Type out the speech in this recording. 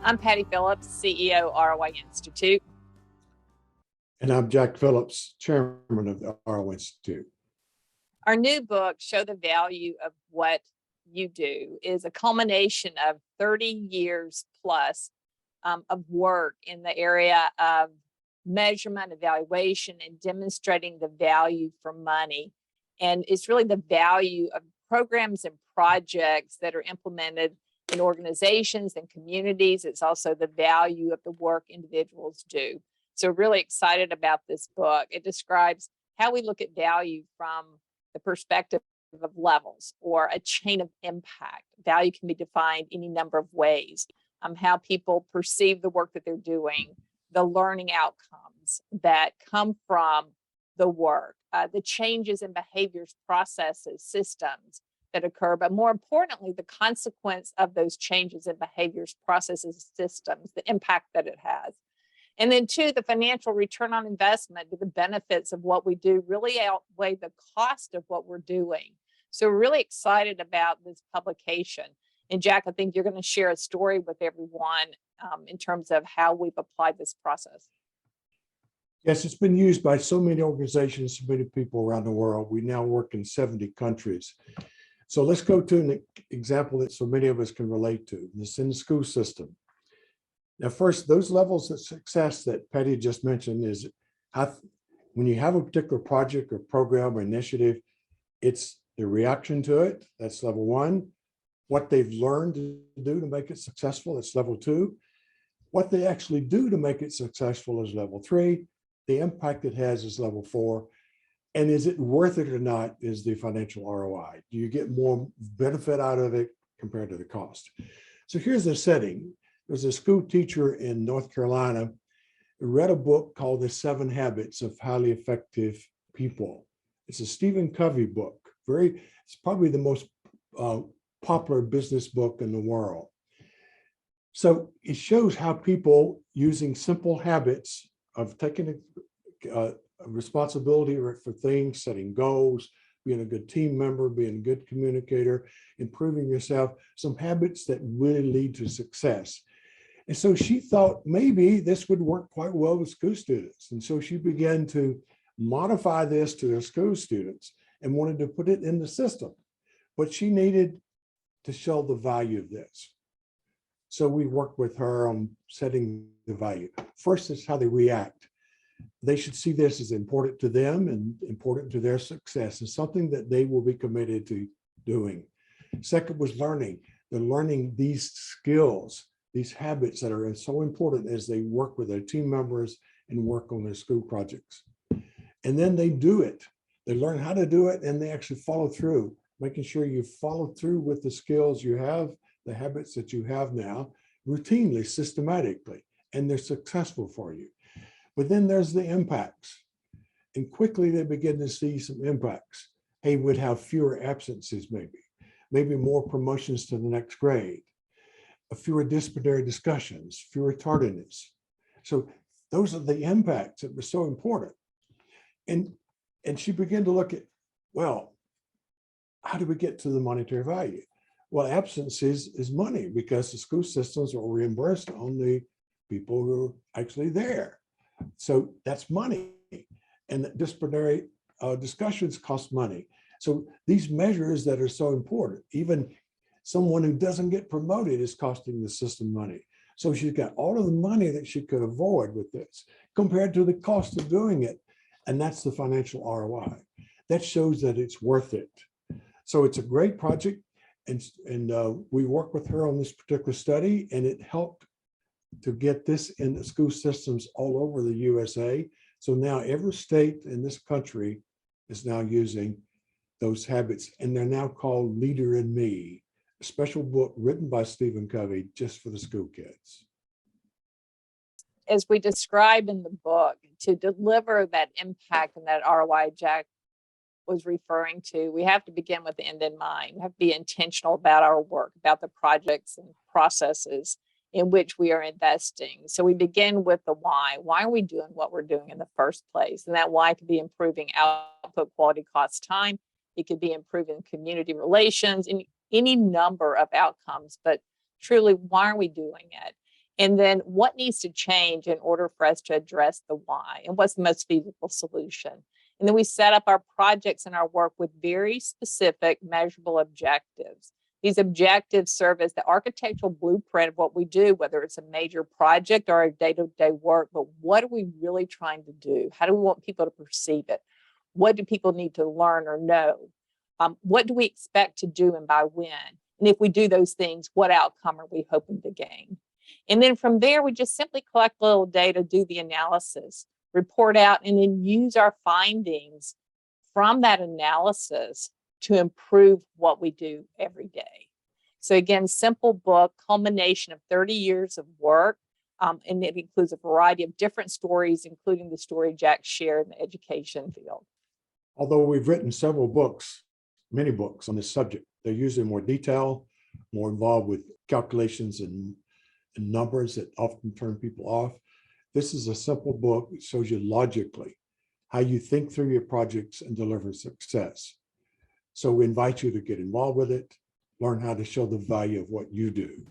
I'm Patti Phillips, CEO, ROI Institute. And I'm Jack Phillips, chairman of the ROI Institute. Our new book, Show the Value of What You Do, is a culmination of 30 years plus of work in the area of measurement, evaluation, and demonstrating the value for money. And it's really the value of programs and projects that are implemented in organizations and communities. It's also the value of the work individuals do. So really excited about this book. It describes how we look at value from the perspective of levels or a chain of impact. Value can be defined any number of ways. How people perceive the work that they're doing, the learning outcomes that come from the work, the changes in behaviors, processes, systems that occur, but more importantly, the consequence of those changes in behaviors, processes, systems, the impact that it has. And then two, the financial return on investment, the benefits of what we do really outweigh the cost of what we're doing. So we're really excited about this publication. And Jack, I think you're going to share a story with everyone in terms of how we've applied this process. Yes, it's been used by so many organizations, so many people around the world. We now work in 70 countries. So let's go to an example that so many of us can relate to. This in the school system. Now, first, those levels of success that Patti just mentioned is when you have a particular project or program or initiative, it's the reaction to it. That's level one. What they've learned to do to make it successful, that's level two. What they actually do to make it successful is level three. The impact it has is level four. And is it worth it or not is the financial ROI. Do you get more benefit out of it compared to the cost? So here's the setting. There's a school teacher in North Carolina who read a book called The 7 Habits of Highly Effective People. It's a Stephen Covey book. It's probably the most popular business book in the world. So it shows how people using simple habits of taking a responsibility for things, setting goals, being a good team member, being a good communicator, improving yourself, some habits that really lead to success. And so she thought maybe this would work quite well with school students. And so she began to modify this to her school students and wanted to put it in the system. But she needed to show the value of this. So we worked with her on setting the value. First is how they react. They should see this as important to them and important to their success and something that they will be committed to doing. Second was learning. They're learning these skills, these habits that are so important as they work with their team members and work on their school projects. And then they do it. They learn how to do it and they actually follow through, making sure you follow through with the skills you have, the habits that you have now, routinely, systematically, and they're successful for you. But then there's the impacts. And quickly they begin to see some impacts. Hey, we'd have fewer absences maybe more promotions to the next grade, fewer disciplinary discussions, fewer tardiness. So those are the impacts that were so important. And she began to look at, well, how do we get to the monetary value? Well, absences is money because the school systems are reimbursed on the people who are actually there. So that's money. And the disciplinary discussions cost money. So these measures that are so important, even someone who doesn't get promoted is costing the system money. So she's got all of the money that she could avoid with this compared to the cost of doing it. And that's the financial ROI. That shows that it's worth it. So it's a great project. And we worked with her on this particular study, and it helped to get this in the school systems all over the USA. So now every state in this country is now using those habits, and they're now called Leader in Me, a special book written by Stephen Covey just for the school kids. As we describe in the book, to deliver that impact and that ROI Jack was referring to, we have to begin with the end in mind. We have to be intentional about our work, about the projects and processes in which we are investing. So we begin with the why. Why are we doing what we're doing in the first place? And that why could be improving output, quality, cost, time. It could be improving community relations, and any number of outcomes. But truly, why are we doing it? And then what needs to change in order for us to address the why and what's the most feasible solution. And then we set up our projects and our work with very specific measurable objectives. These objectives serve as the architectural blueprint of what we do, whether it's a major project or a day-to-day work. But what are we really trying to do? How do we want people to perceive it? What do people need to learn or know? What do we expect to do and by when? And if we do those things, what outcome are we hoping to gain? And then from there, we just simply collect little data, do the analysis, report out, and then use our findings from that analysis to improve what we do every day. So again, simple book, culmination of 30 years of work, and it includes a variety of different stories, including the story Jack shared in the education field. Although we've written several books, many books on this subject, they're usually more detailed, more involved with calculations and numbers that often turn people off. This is a simple book that shows you logically how you think through your projects and deliver success. So we invite you to get involved with it, learn how to show the value of what you do.